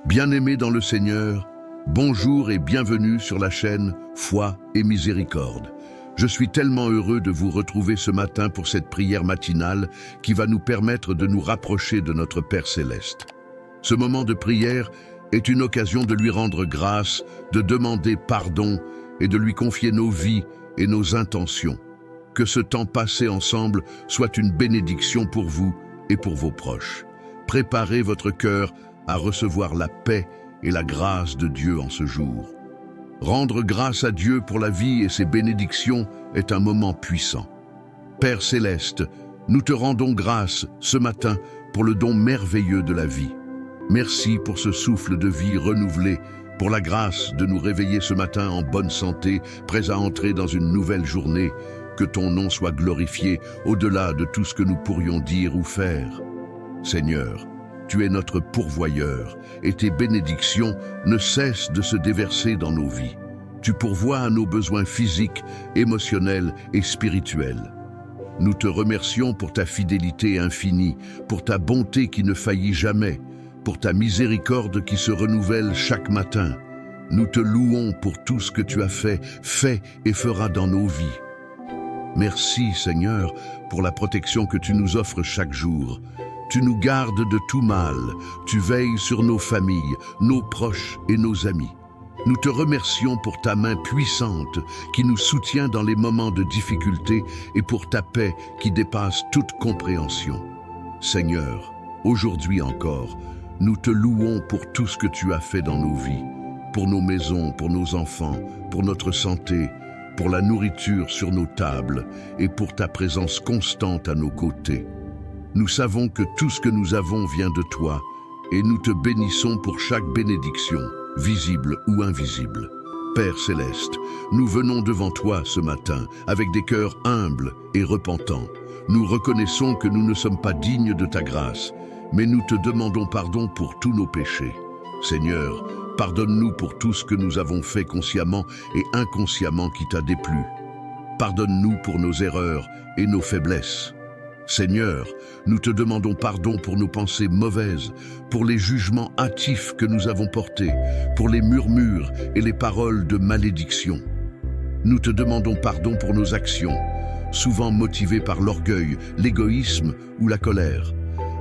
Bien-aimés dans le Seigneur, bonjour et bienvenue sur la chaîne Foi et Miséricorde. Je suis tellement heureux de vous retrouver ce matin pour cette prière matinale qui va nous permettre de nous rapprocher de notre Père Céleste. Ce moment de prière est une occasion de lui rendre grâce, de demander pardon et de lui confier nos vies et nos intentions. Que ce temps passé ensemble soit une bénédiction pour vous et pour vos proches. Préparez votre cœur à recevoir la paix et la grâce de Dieu en ce jour. Rendre grâce à Dieu pour la vie et ses bénédictions est un moment puissant. Père Céleste, nous te rendons grâce ce matin pour le don merveilleux de la vie. Merci pour ce souffle de vie renouvelé, pour la grâce de nous réveiller ce matin en bonne santé, prêts à entrer dans une nouvelle journée. Que ton nom soit glorifié au-delà de tout ce que nous pourrions dire ou faire. Seigneur, tu es notre pourvoyeur et tes bénédictions ne cessent de se déverser dans nos vies. Tu pourvois à nos besoins physiques, émotionnels et spirituels. Nous te remercions pour ta fidélité infinie, pour ta bonté qui ne faillit jamais, pour ta miséricorde qui se renouvelle chaque matin. Nous te louons pour tout ce que tu as fait et feras dans nos vies. Merci Seigneur pour la protection que tu nous offres chaque jour. Tu nous gardes de tout mal, tu veilles sur nos familles, nos proches et nos amis. Nous te remercions pour ta main puissante qui nous soutient dans les moments de difficulté et pour ta paix qui dépasse toute compréhension. Seigneur, aujourd'hui encore, nous te louons pour tout ce que tu as fait dans nos vies, pour nos maisons, pour nos enfants, pour notre santé, pour la nourriture sur nos tables et pour ta présence constante à nos côtés. Nous savons que tout ce que nous avons vient de toi et nous te bénissons pour chaque bénédiction, visible ou invisible. Père Céleste, nous venons devant toi ce matin avec des cœurs humbles et repentants. Nous reconnaissons que nous ne sommes pas dignes de ta grâce, mais nous te demandons pardon pour tous nos péchés. Seigneur, pardonne-nous pour tout ce que nous avons fait consciemment et inconsciemment qui t'a déplu. Pardonne-nous pour nos erreurs et nos faiblesses. Seigneur, nous te demandons pardon pour nos pensées mauvaises, pour les jugements hâtifs que nous avons portés, pour les murmures et les paroles de malédiction. Nous te demandons pardon pour nos actions, souvent motivées par l'orgueil, l'égoïsme ou la colère.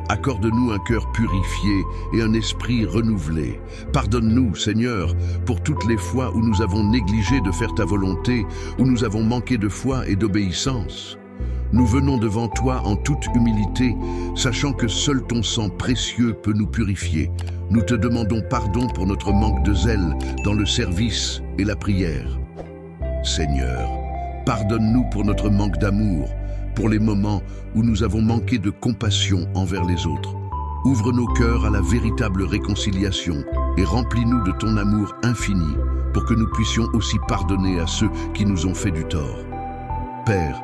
Accorde-nous un cœur purifié et un esprit renouvelé. Pardonne-nous, Seigneur, pour toutes les fois où nous avons négligé de faire ta volonté, où nous avons manqué de foi et d'obéissance. Nous venons devant toi en toute humilité, sachant que seul ton sang précieux peut nous purifier. Nous te demandons pardon pour notre manque de zèle dans le service et la prière. Seigneur, pardonne-nous pour notre manque d'amour, pour les moments où nous avons manqué de compassion envers les autres. Ouvre nos cœurs à la véritable réconciliation et remplis-nous de ton amour infini pour que nous puissions aussi pardonner à ceux qui nous ont fait du tort. Père,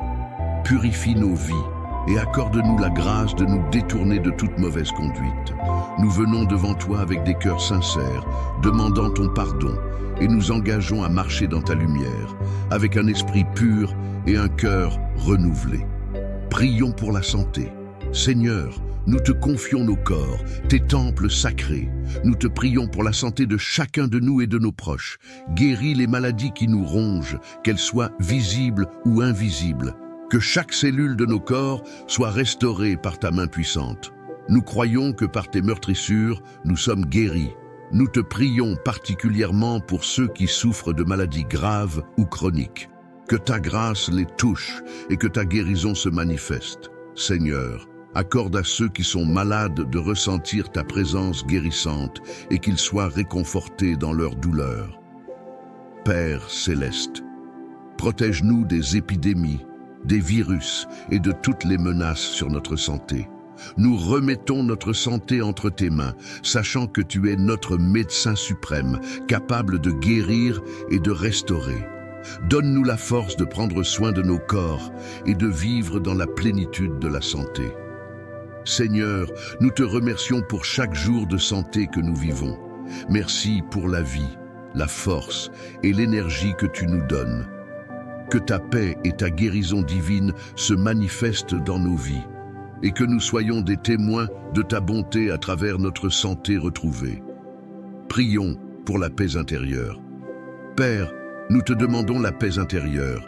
purifie nos vies et accorde-nous la grâce de nous détourner de toute mauvaise conduite. Nous venons devant toi avec des cœurs sincères, demandant ton pardon et nous engageons à marcher dans ta lumière, avec un esprit pur et un cœur renouvelé. Prions pour la santé. Seigneur, nous te confions nos corps, tes temples sacrés. Nous te prions pour la santé de chacun de nous et de nos proches. Guéris les maladies qui nous rongent, qu'elles soient visibles ou invisibles. Que chaque cellule de nos corps soit restaurée par ta main puissante. Nous croyons que par tes meurtrissures, nous sommes guéris. Nous te prions particulièrement pour ceux qui souffrent de maladies graves ou chroniques. Que ta grâce les touche et que ta guérison se manifeste. Seigneur, accorde à ceux qui sont malades de ressentir ta présence guérissante et qu'ils soient réconfortés dans leur douleur. Père Céleste, protège-nous des épidémies, des virus et de toutes les menaces sur notre santé. Nous remettons notre santé entre tes mains, sachant que tu es notre médecin suprême, capable de guérir et de restaurer. Donne-nous la force de prendre soin de nos corps et de vivre dans la plénitude de la santé. Seigneur, nous te remercions pour chaque jour de santé que nous vivons. Merci pour la vie, la force et l'énergie que tu nous donnes. Que ta paix et ta guérison divine se manifestent dans nos vies et que nous soyons des témoins de ta bonté à travers notre santé retrouvée. Prions pour la paix intérieure. Père, nous te demandons la paix intérieure.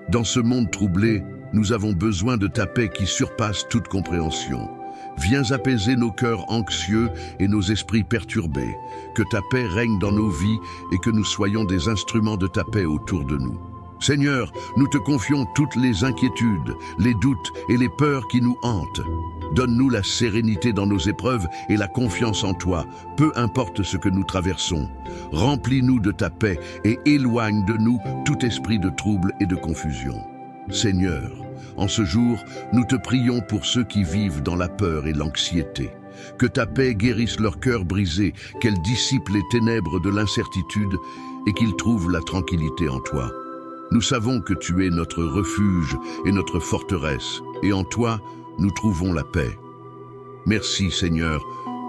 Dans ce monde troublé, nous avons besoin de ta paix qui surpasse toute compréhension. Viens apaiser nos cœurs anxieux et nos esprits perturbés. Que ta paix règne dans nos vies et que nous soyons des instruments de ta paix autour de nous. Seigneur, nous te confions toutes les inquiétudes, les doutes et les peurs qui nous hantent. Donne-nous la sérénité dans nos épreuves et la confiance en toi, peu importe ce que nous traversons. Remplis-nous de ta paix et éloigne de nous tout esprit de trouble et de confusion. Seigneur, en ce jour, nous te prions pour ceux qui vivent dans la peur et l'anxiété. Que ta paix guérisse leur cœur brisé, qu'elle dissipe les ténèbres de l'incertitude et qu'ils trouvent la tranquillité en toi. Nous savons que tu es notre refuge et notre forteresse, et en toi, nous trouvons la paix. Merci Seigneur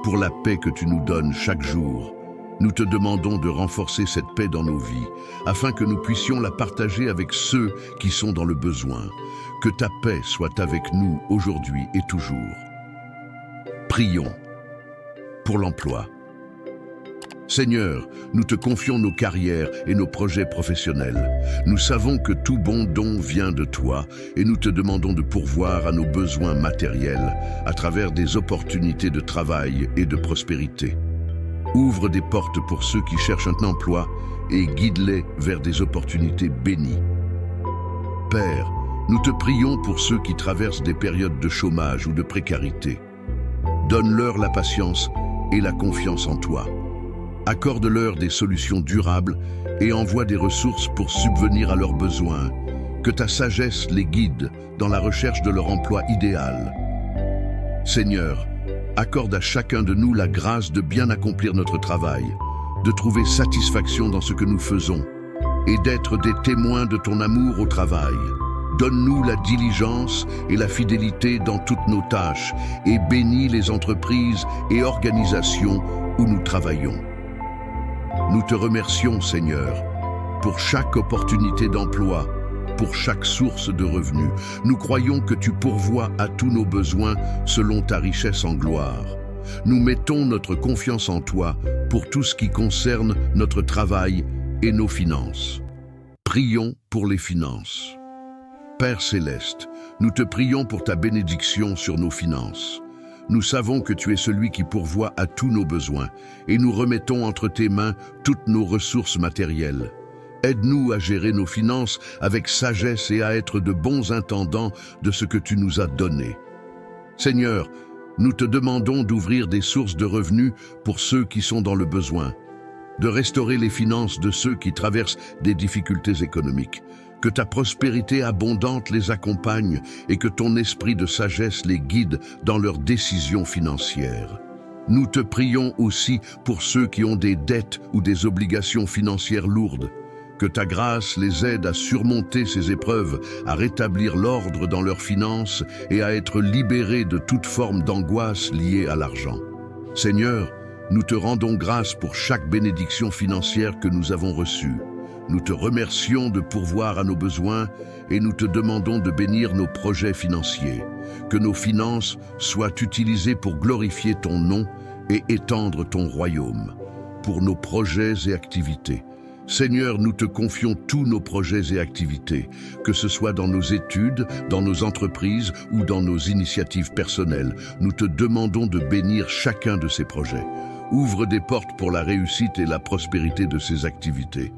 pour la paix que tu nous donnes chaque jour. Nous te demandons de renforcer cette paix dans nos vies, afin que nous puissions la partager avec ceux qui sont dans le besoin. Que ta paix soit avec nous aujourd'hui et toujours. Prions pour l'emploi. Seigneur, nous te confions nos carrières et nos projets professionnels. Nous savons que tout bon don vient de toi et nous te demandons de pourvoir à nos besoins matériels à travers des opportunités de travail et de prospérité. Ouvre des portes pour ceux qui cherchent un emploi et guide-les vers des opportunités bénies. Père, nous te prions pour ceux qui traversent des périodes de chômage ou de précarité. Donne-leur la patience et la confiance en toi. Accorde-leur des solutions durables et envoie des ressources pour subvenir à leurs besoins. Que ta sagesse les guide dans la recherche de leur emploi idéal. Seigneur, accorde à chacun de nous la grâce de bien accomplir notre travail, de trouver satisfaction dans ce que nous faisons et d'être des témoins de ton amour au travail. Donne-nous la diligence et la fidélité dans toutes nos tâches et bénis les entreprises et organisations où nous travaillons. Nous te remercions, Seigneur, pour chaque opportunité d'emploi, pour chaque source de revenus. Nous croyons que tu pourvois à tous nos besoins selon ta richesse en gloire. Nous mettons notre confiance en toi pour tout ce qui concerne notre travail et nos finances. Prions pour les finances. Père céleste, nous te prions pour ta bénédiction sur nos finances. Nous savons que tu es celui qui pourvoit à tous nos besoins et nous remettons entre tes mains toutes nos ressources matérielles. Aide-nous à gérer nos finances avec sagesse et à être de bons intendants de ce que tu nous as donné. Seigneur, nous te demandons d'ouvrir des sources de revenus pour ceux qui sont dans le besoin, de restaurer les finances de ceux qui traversent des difficultés économiques. Que ta prospérité abondante les accompagne et que ton esprit de sagesse les guide dans leurs décisions financières. Nous te prions aussi pour ceux qui ont des dettes ou des obligations financières lourdes. Que ta grâce les aide à surmonter ces épreuves, à rétablir l'ordre dans leurs finances et à être libérés de toute forme d'angoisse liée à l'argent. Seigneur, nous te rendons grâce pour chaque bénédiction financière que nous avons reçue. Nous te remercions de pourvoir à nos besoins et nous te demandons de bénir nos projets financiers. Que nos finances soient utilisées pour glorifier ton nom et étendre ton royaume. Pour nos projets et activités. Seigneur, nous te confions tous nos projets et activités, que ce soit dans nos études, dans nos entreprises ou dans nos initiatives personnelles. Nous te demandons de bénir chacun de ces projets. Ouvre des portes pour la réussite et la prospérité de ces activités.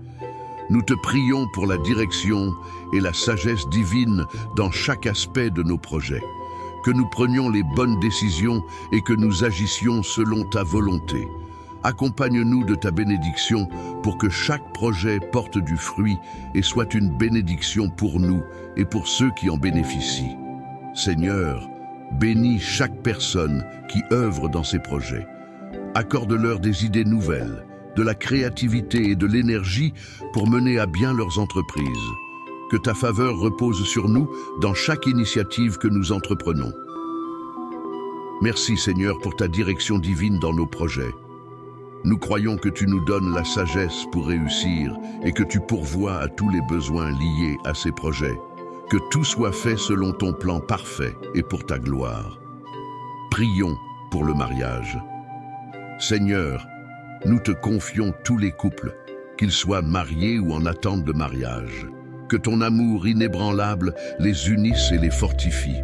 Nous te prions pour la direction et la sagesse divine dans chaque aspect de nos projets. Que nous prenions les bonnes décisions et que nous agissions selon ta volonté. Accompagne-nous de ta bénédiction pour que chaque projet porte du fruit et soit une bénédiction pour nous et pour ceux qui en bénéficient. Seigneur, bénis chaque personne qui œuvre dans ces projets. Accorde-leur des idées nouvelles, de la créativité et de l'énergie pour mener à bien leurs entreprises. Que ta faveur repose sur nous dans chaque initiative que nous entreprenons. Merci Seigneur pour ta direction divine dans nos projets. Nous croyons que tu nous donnes la sagesse pour réussir et que tu pourvois à tous les besoins liés à ces projets. Que tout soit fait selon ton plan parfait et pour ta gloire. Prions pour le mariage. Seigneur, nous te confions tous les couples, qu'ils soient mariés ou en attente de mariage. Que ton amour inébranlable les unisse et les fortifie.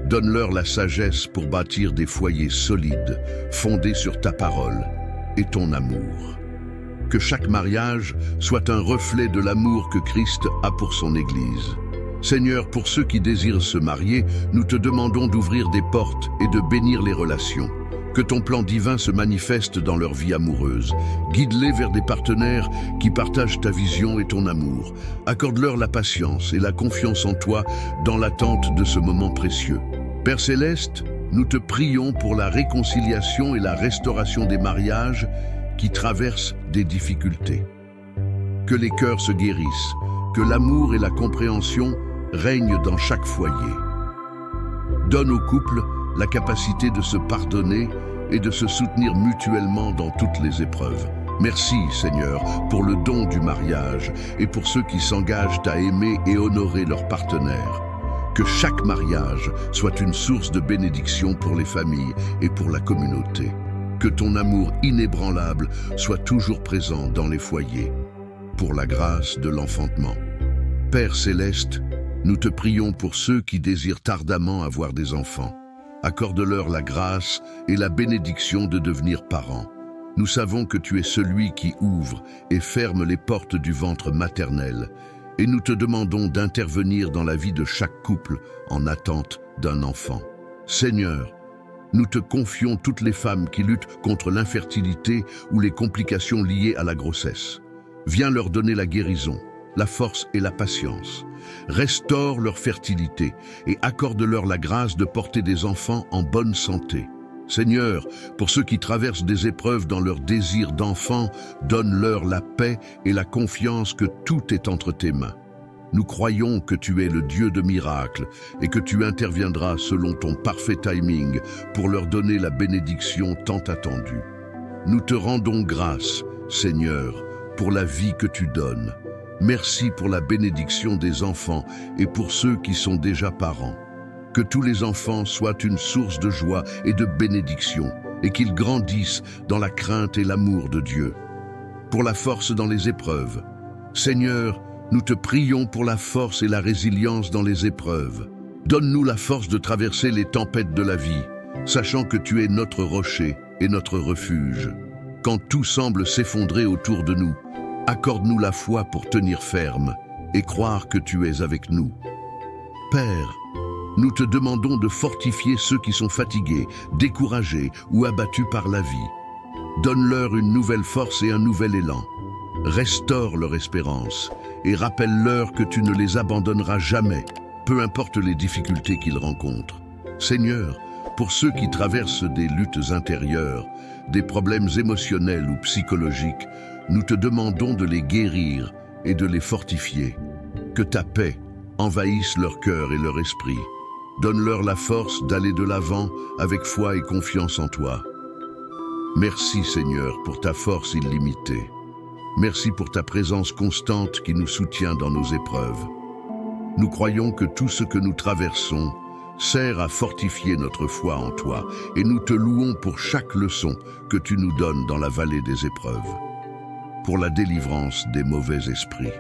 Donne-leur la sagesse pour bâtir des foyers solides, fondés sur ta parole et ton amour. Que chaque mariage soit un reflet de l'amour que Christ a pour son Église. Seigneur, pour ceux qui désirent se marier, nous te demandons d'ouvrir des portes et de bénir les relations. Que ton plan divin se manifeste dans leur vie amoureuse. Guide-les vers des partenaires qui partagent ta vision et ton amour. Accorde-leur la patience et la confiance en toi dans l'attente de ce moment précieux. Père Céleste, nous te prions pour la réconciliation et la restauration des mariages qui traversent des difficultés. Que les cœurs se guérissent, que l'amour et la compréhension règnent dans chaque foyer. Donne aux couples la capacité de se pardonner et de se soutenir mutuellement dans toutes les épreuves. Merci, Seigneur, pour le don du mariage et pour ceux qui s'engagent à aimer et honorer leurs partenaires. Que chaque mariage soit une source de bénédiction pour les familles et pour la communauté. Que ton amour inébranlable soit toujours présent dans les foyers, pour la grâce de l'enfantement. Père Céleste, nous te prions pour ceux qui désirent ardemment avoir des enfants. Accorde-leur la grâce et la bénédiction de devenir parents. Nous savons que tu es celui qui ouvre et ferme les portes du ventre maternel, et nous te demandons d'intervenir dans la vie de chaque couple en attente d'un enfant. Seigneur, nous te confions toutes les femmes qui luttent contre l'infertilité ou les complications liées à la grossesse. Viens leur donner la guérison, la force et la patience. Restaure leur fertilité et accorde-leur la grâce de porter des enfants en bonne santé. Seigneur, pour ceux qui traversent des épreuves dans leur désir d'enfant, donne-leur la paix et la confiance que tout est entre tes mains. Nous croyons que tu es le Dieu de miracles et que tu interviendras selon ton parfait timing pour leur donner la bénédiction tant attendue. Nous te rendons grâce, Seigneur, pour la vie que tu donnes. Merci pour la bénédiction des enfants et pour ceux qui sont déjà parents. Que tous les enfants soient une source de joie et de bénédiction et qu'ils grandissent dans la crainte et l'amour de Dieu. Pour la force dans les épreuves. Seigneur, nous te prions pour la force et la résilience dans les épreuves. Donne-nous la force de traverser les tempêtes de la vie, sachant que tu es notre rocher et notre refuge. Quand tout semble s'effondrer autour de nous, accorde-nous la foi pour tenir ferme et croire que tu es avec nous. Père, nous te demandons de fortifier ceux qui sont fatigués, découragés ou abattus par la vie. Donne-leur une nouvelle force et un nouvel élan. Restaure leur espérance et rappelle-leur que tu ne les abandonneras jamais, peu importe les difficultés qu'ils rencontrent. Seigneur, pour ceux qui traversent des luttes intérieures, des problèmes émotionnels ou psychologiques, nous te demandons de les guérir et de les fortifier. Que ta paix envahisse leur cœur et leur esprit. Donne-leur la force d'aller de l'avant avec foi et confiance en toi. Merci Seigneur pour ta force illimitée. Merci pour ta présence constante qui nous soutient dans nos épreuves. Nous croyons que tout ce que nous traversons sert à fortifier notre foi en toi et nous te louons pour chaque leçon que tu nous donnes dans la vallée des épreuves, pour la délivrance des mauvais esprits.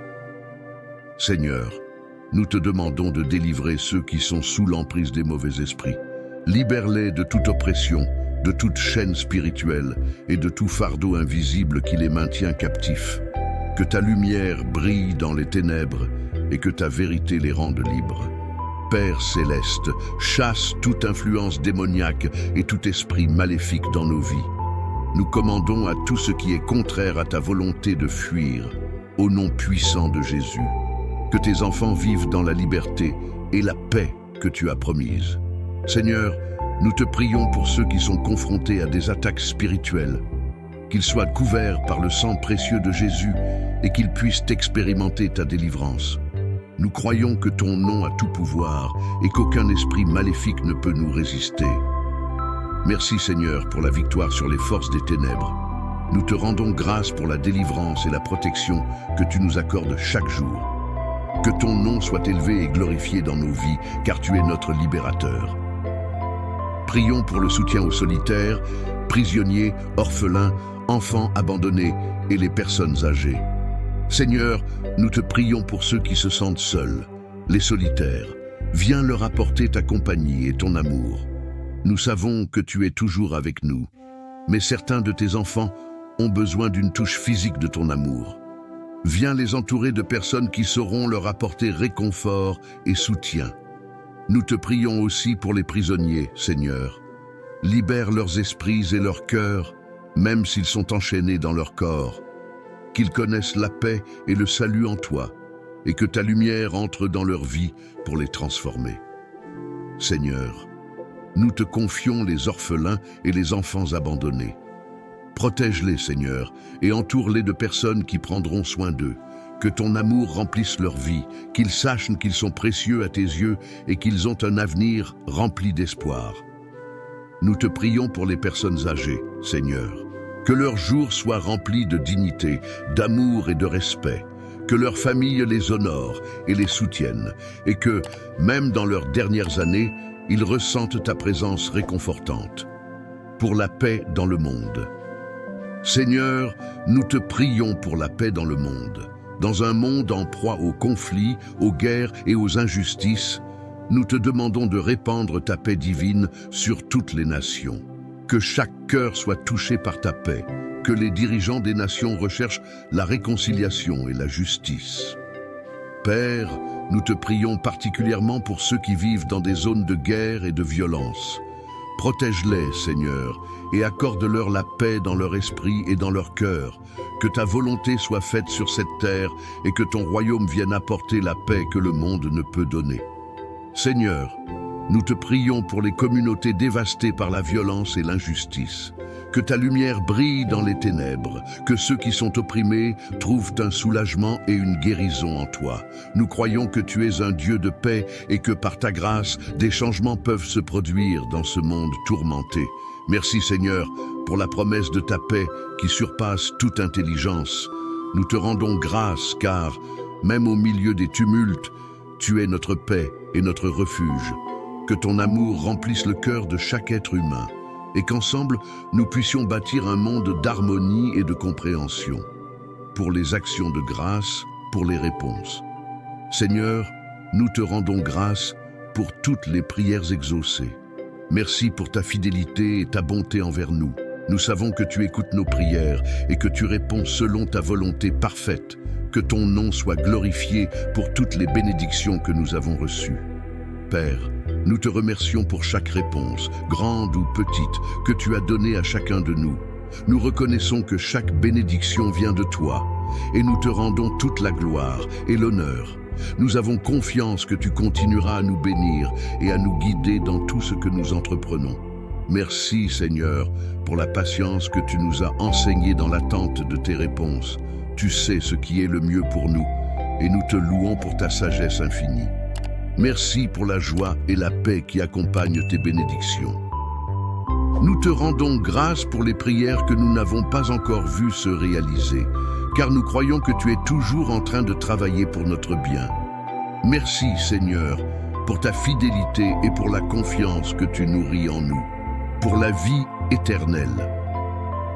Seigneur, nous te demandons de délivrer ceux qui sont sous l'emprise des mauvais esprits. Libère-les de toute oppression, de toute chaîne spirituelle et de tout fardeau invisible qui les maintient captifs. Que ta lumière brille dans les ténèbres et que ta vérité les rende libres. Père Céleste, chasse toute influence démoniaque et tout esprit maléfique dans nos vies. Nous commandons à tout ce qui est contraire à ta volonté de fuir, au nom puissant de Jésus. Que tes enfants vivent dans la liberté et la paix que tu as promise. Seigneur, nous te prions pour ceux qui sont confrontés à des attaques spirituelles, qu'ils soient couverts par le sang précieux de Jésus et qu'ils puissent expérimenter ta délivrance. Nous croyons que ton nom a tout pouvoir et qu'aucun esprit maléfique ne peut nous résister. Merci Seigneur pour la victoire sur les forces des ténèbres. Nous te rendons grâce pour la délivrance et la protection que tu nous accordes chaque jour. Que ton nom soit élevé et glorifié dans nos vies, car tu es notre libérateur. Prions pour le soutien aux solitaires prisonniers, orphelins, enfants abandonnés et les personnes âgées. Seigneur, nous te prions pour ceux qui se sentent seuls, les solitaires. Viens leur apporter ta compagnie et ton amour. Nous savons que tu es toujours avec nous, mais certains de tes enfants ont besoin d'une touche physique de ton amour. Viens les entourer de personnes qui sauront leur apporter réconfort et soutien. Nous te prions aussi pour les prisonniers, Seigneur. Libère leurs esprits et leurs cœurs, même s'ils sont enchaînés dans leur corps. Qu'ils connaissent la paix et le salut en toi, et que ta lumière entre dans leur vie pour les transformer. Seigneur, nous te confions les orphelins et les enfants abandonnés. Protège-les, Seigneur, et entoure-les de personnes qui prendront soin d'eux. Que ton amour remplisse leur vie, qu'ils sachent qu'ils sont précieux à tes yeux et qu'ils ont un avenir rempli d'espoir. Nous te prions pour les personnes âgées, Seigneur. Que leur jour soit rempli de dignité, d'amour et de respect. Que leurs familles les honorent et les soutiennent, et que, même dans leurs dernières années, ils ressentent ta présence réconfortante. Pour la paix dans le monde. Seigneur, nous te prions pour la paix dans le monde. Dans un monde en proie aux conflits, aux guerres et aux injustices, nous te demandons de répandre ta paix divine sur toutes les nations. Que chaque cœur soit touché par ta paix, que les dirigeants des nations recherchent la réconciliation et la justice. Père, nous te prions particulièrement pour ceux qui vivent dans des zones de guerre et de violence. Protège-les, Seigneur, et accorde-leur la paix dans leur esprit et dans leur cœur. Que ta volonté soit faite sur cette terre et que ton royaume vienne apporter la paix que le monde ne peut donner. Seigneur, nous te prions pour les communautés dévastées par la violence et l'injustice. Que ta lumière brille dans les ténèbres, que ceux qui sont opprimés trouvent un soulagement et une guérison en toi. Nous croyons que tu es un Dieu de paix et que par ta grâce, des changements peuvent se produire dans ce monde tourmenté. Merci Seigneur pour la promesse de ta paix qui surpasse toute intelligence. Nous te rendons grâce car, même au milieu des tumultes, tu es notre paix et notre refuge. Que ton amour remplisse le cœur de chaque être humain et qu'ensemble, nous puissions bâtir un monde d'harmonie et de compréhension. Pour les actions de grâce, pour les réponses. Seigneur, nous te rendons grâce pour toutes les prières exaucées. Merci pour ta fidélité et ta bonté envers nous. Nous savons que tu écoutes nos prières et que tu réponds selon ta volonté parfaite. Que ton nom soit glorifié pour toutes les bénédictions que nous avons reçues. Père, nous te remercions pour chaque réponse, grande ou petite, que tu as donnée à chacun de nous. Nous reconnaissons que chaque bénédiction vient de toi, et nous te rendons toute la gloire et l'honneur. Nous avons confiance que tu continueras à nous bénir et à nous guider dans tout ce que nous entreprenons. Merci Seigneur pour la patience que tu nous as enseignée dans l'attente de tes réponses. Tu sais ce qui est le mieux pour nous, et nous te louons pour ta sagesse infinie. Merci pour la joie et la paix qui accompagnent tes bénédictions. Nous te rendons grâce pour les prières que nous n'avons pas encore vues se réaliser, car nous croyons que tu es toujours en train de travailler pour notre bien. Merci Seigneur pour ta fidélité et pour la confiance que tu nourris en nous, pour la vie éternelle.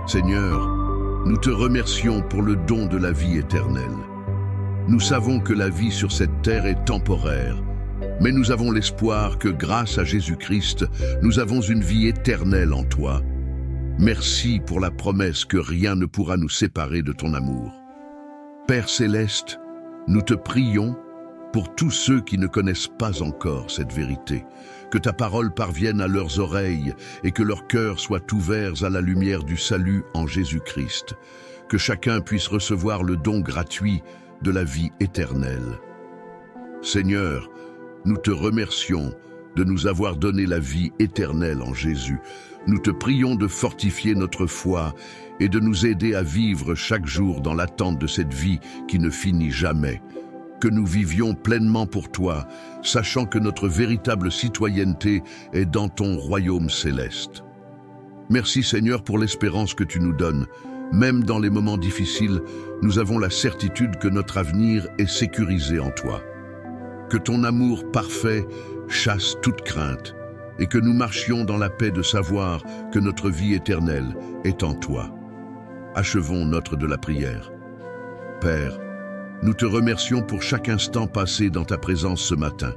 Seigneur, nous te remercions pour le don de la vie éternelle. Nous savons que la vie sur cette terre est temporaire, mais nous avons l'espoir que grâce à Jésus-Christ, nous avons une vie éternelle en toi. Merci pour la promesse que rien ne pourra nous séparer de ton amour. Père céleste, nous te prions pour tous ceux qui ne connaissent pas encore cette vérité, que ta parole parvienne à leurs oreilles et que leurs cœurs soient ouverts à la lumière du salut en Jésus-Christ, que chacun puisse recevoir le don gratuit de la vie éternelle. Seigneur, nous te remercions de nous avoir donné la vie éternelle en Jésus. Nous te prions de fortifier notre foi et de nous aider à vivre chaque jour dans l'attente de cette vie qui ne finit jamais. Que nous vivions pleinement pour toi, sachant que notre véritable citoyenneté est dans ton royaume céleste. Merci Seigneur pour l'espérance que tu nous donnes. Même dans les moments difficiles, nous avons la certitude que notre avenir est sécurisé en toi. Que ton amour parfait chasse toute crainte et que nous marchions dans la paix de savoir que notre vie éternelle est en toi. Achevons notre de la prière. Père, nous te remercions pour chaque instant passé dans ta présence ce matin.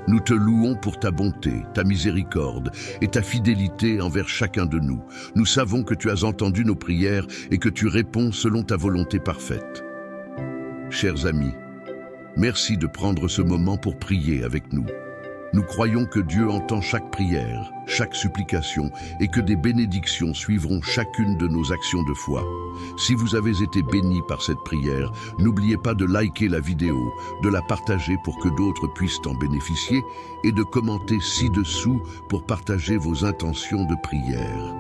Nous te louons pour ta bonté, ta miséricorde et ta fidélité envers chacun de nous. Nous savons que tu as entendu nos prières et que tu réponds selon ta volonté parfaite. Chers amis, merci de prendre ce moment pour prier avec nous. Nous croyons que Dieu entend chaque prière, chaque supplication et que des bénédictions suivront chacune de nos actions de foi. Si vous avez été bénis par cette prière, n'oubliez pas de liker la vidéo, de la partager pour que d'autres puissent en bénéficier et de commenter ci-dessous pour partager vos intentions de prière.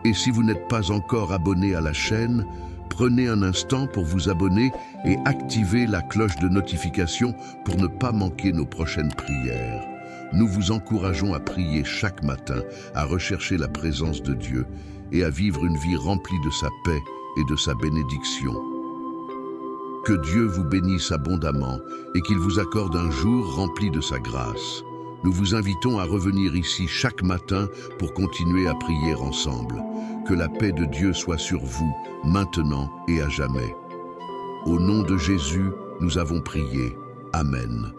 Et si vous n'êtes pas encore abonné à la chaîne, prenez un instant pour vous abonner et activez la cloche de notification pour ne pas manquer nos prochaines prières. Nous vous encourageons à prier chaque matin, à rechercher la présence de Dieu et à vivre une vie remplie de sa paix et de sa bénédiction. Que Dieu vous bénisse abondamment et qu'il vous accorde un jour rempli de sa grâce. Nous vous invitons à revenir ici chaque matin pour continuer à prier ensemble. Que la paix de Dieu soit sur vous, maintenant et à jamais. Au nom de Jésus, nous avons prié. Amen.